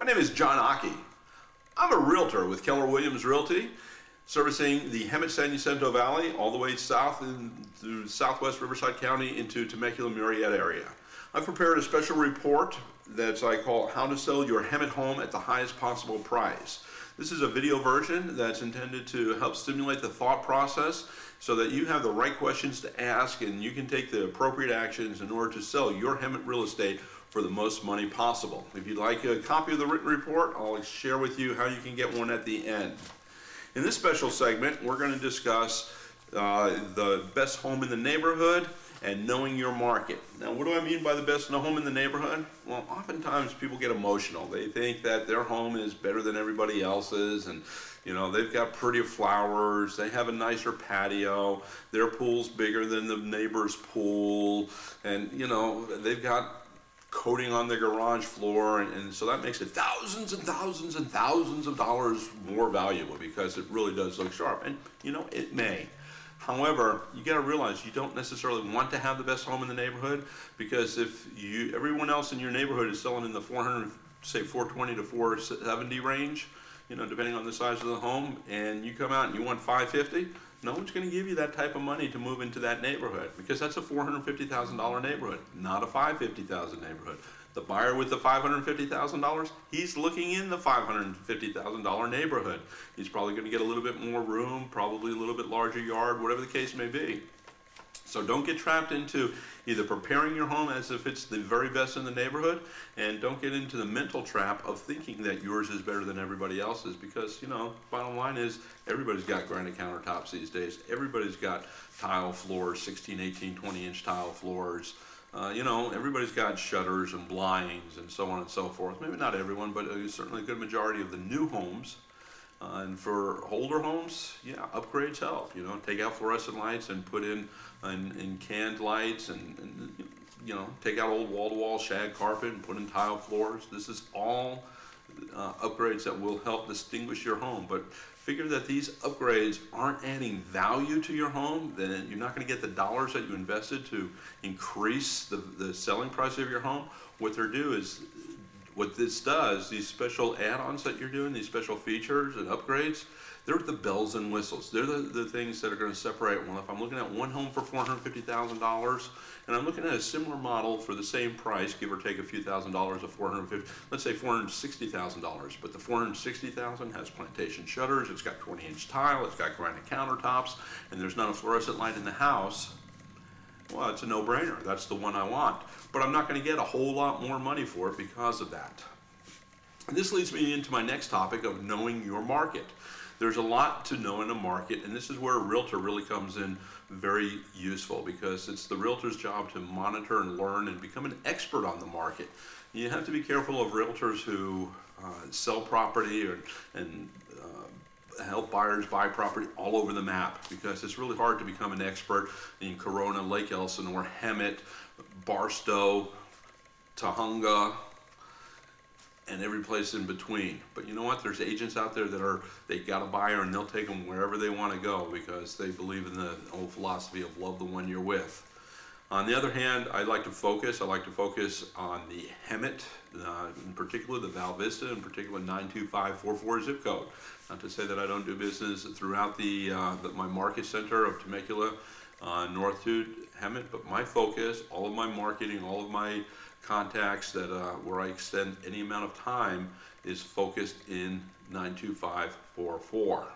My name is John Occhi. I'm a realtor with Keller Williams Realty, servicing the Hemet San Jacinto Valley all the way south through southwest Riverside County into Temecula-Murrieta area. I've prepared a special report that I call How to Sell Your Hemet Home at the Highest Possible Price. This is a video version that's intended to help stimulate the thought process so that you have the right questions to ask and you can take the appropriate actions in order to sell your Hemet real estate for the most money possible. If you'd like a copy of the written report, I'll share with you how you can get one at the end. In this special segment, we're going to discuss the best home in the neighborhood and knowing your market. Now, what do I mean by the best home in the neighborhood? Well, oftentimes people get emotional. They think that their home is better than everybody else's, and they've got prettier flowers, they have a nicer patio, their pool's bigger than the neighbor's pool, and they've got coating on the garage floor, and so that makes it thousands and thousands and thousands of dollars more valuable because it really does look sharp. And it may. However, you got to realize you don't necessarily want to have the best home in the neighborhood, because if everyone else in your neighborhood is selling in the 420 to 470 range, depending on the size of the home, and you come out and you want 550, no one's going to give you that type of money to move into that neighborhood, because that's a $450,000 neighborhood, not a $550,000 neighborhood. The buyer with the $550,000, he's looking in the $550,000 neighborhood. He's probably going to get a little bit more room, probably a little bit larger yard, whatever the case may be. So don't get trapped into either preparing your home as if it's the very best in the neighborhood, and don't get into the mental trap of thinking that yours is better than everybody else's, because, bottom line is everybody's got granite countertops these days. Everybody's got tile floors, 16, 18, 20-inch tile floors. Everybody's got shutters and blinds and so on and so forth. Maybe not everyone, but certainly a good majority of the new homes. And for older homes, upgrades help. Take out fluorescent lights and put in canned lights, and take out old wall-to-wall shag carpet and put in tile floors. This is all upgrades that will help distinguish your home. But figure that these upgrades aren't adding value to your home, then you're not going to get the dollars that you invested to increase the selling price of your home. What this does, these special add-ons that you're doing, these special features and upgrades, they're the bells and whistles. They're the things that are going to separate. Well, if I'm looking at one home for $450,000, and I'm looking at a similar model for the same price, give or take a few $1,000s of $450,000, let's say $460,000, but the $460,000 has plantation shutters, it's got 20-inch tile, it's got granite countertops, and there's not a fluorescent light in the house. Well, it's a no-brainer. That's the one I want. But I'm not going to get a whole lot more money for it because of that. And this leads me into my next topic of knowing your market. There's a lot to know in a market, and this is where a realtor really comes in very useful, because it's the realtor's job to monitor and learn and become an expert on the market. You have to be careful of realtors who sell property and help buyers buy property all over the map, because it's really hard to become an expert in Corona, Lake Elsinore, Hemet, Barstow, Tahunga, and every place in between. But you know what? There's agents out there that they got a buyer and they'll take them wherever they want to go, because they believe in the old philosophy of love the one you're with. On the other hand, I like to focus on the Hemet, in particular the Vista, in particular 92544 zip code. Not to say that I don't do business throughout my market center of Temecula, north to Hemet, but my focus, all of my marketing, all of my contacts where I extend any amount of time is focused in 92544.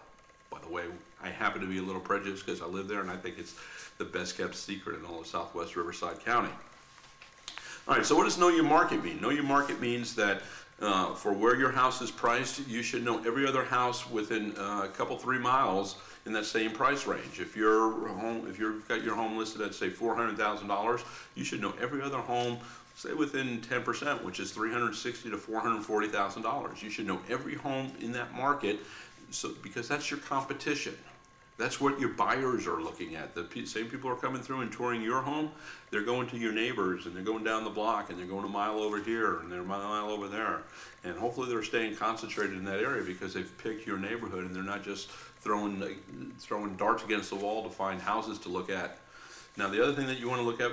By the way, I happen to be a little prejudiced because I live there, and I think it's the best kept secret in all of southwest Riverside County. All right, so what does know your market mean? Know your market means that for where your house is priced, you should know every other house within a couple, 3 miles in that same price range. If you've got your home listed at, say, $400,000, you should know every other home, say, within 10%, which is $360,000 to $440,000. You should know every home in that market, because that's your competition. That's what your buyers are looking at. The same people are coming through and touring your home. They're going to your neighbors, and they're going down the block, and they're going a mile over here, and they're a mile over there. And hopefully they're staying concentrated in that area because they've picked your neighborhood, and they're not just throwing darts against the wall to find houses to look at. Now, the other thing that you want to look at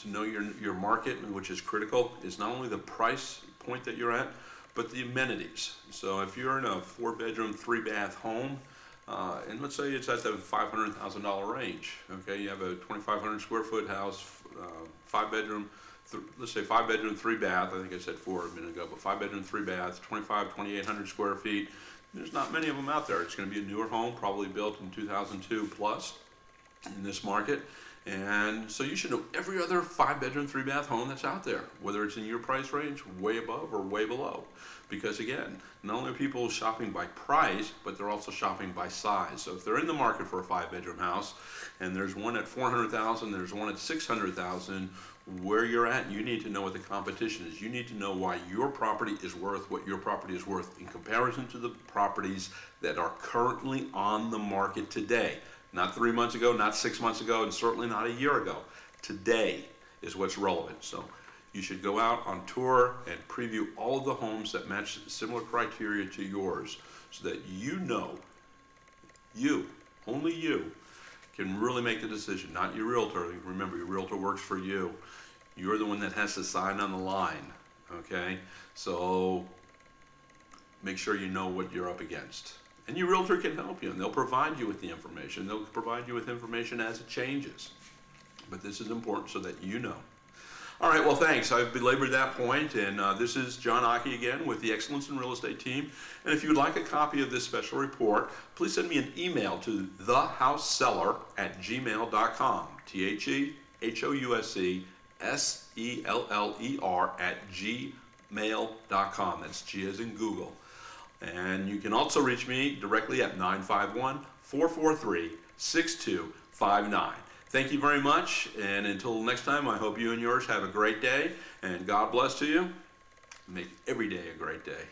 to know your market, which is critical, is not only the price point that you're at, but the amenities. So if you're in a 4-bedroom, 3-bath home, and let's say it's at the $500,000 range, okay, you have a 2,500 square foot house, 5-bedroom, let's say 5-bedroom, 3-bath, I think I said 4 a minute ago, but 5-bedroom, 3-bath, 2,800 square feet. There's not many of them out there. It's going to be a newer home, probably built in 2002 plus in this market. And so you should know every other 5-bedroom, 3-bath home that's out there, whether it's in your price range, way above or way below. Because again, not only are people shopping by price, but they're also shopping by size. So if they're in the market for a 5-bedroom house, and there's one at $400,000, there's one at $600,000, where you're at, you need to know what the competition is. You need to know why your property is worth what your property is worth in comparison to the properties that are currently on the market today. Not 3 months ago, not 6 months ago, and certainly not a year ago. Today is what's relevant. So you should go out on tour and preview all of the homes that match similar criteria to yours so that you know, only you, can really make the decision, not your realtor. Remember, your realtor works for you. You're the one that has to sign on the line, okay? So make sure you know what you're up against. And your realtor can help you, and they'll provide you with the information. They'll provide you with information as it changes. But this is important so that you know. All right, well, thanks. I've belabored that point, and this is John Occhi again with the Excellence in Real Estate team. And if you would like a copy of this special report, please send me an email to thehouseseller@gmail.com, thehouseseller@gmail.com. That's G as in Google. And you can also reach me directly at 951-443-6259. Thank you very much, and until next time, I hope you and yours have a great day, and God bless to you. Make every day a great day.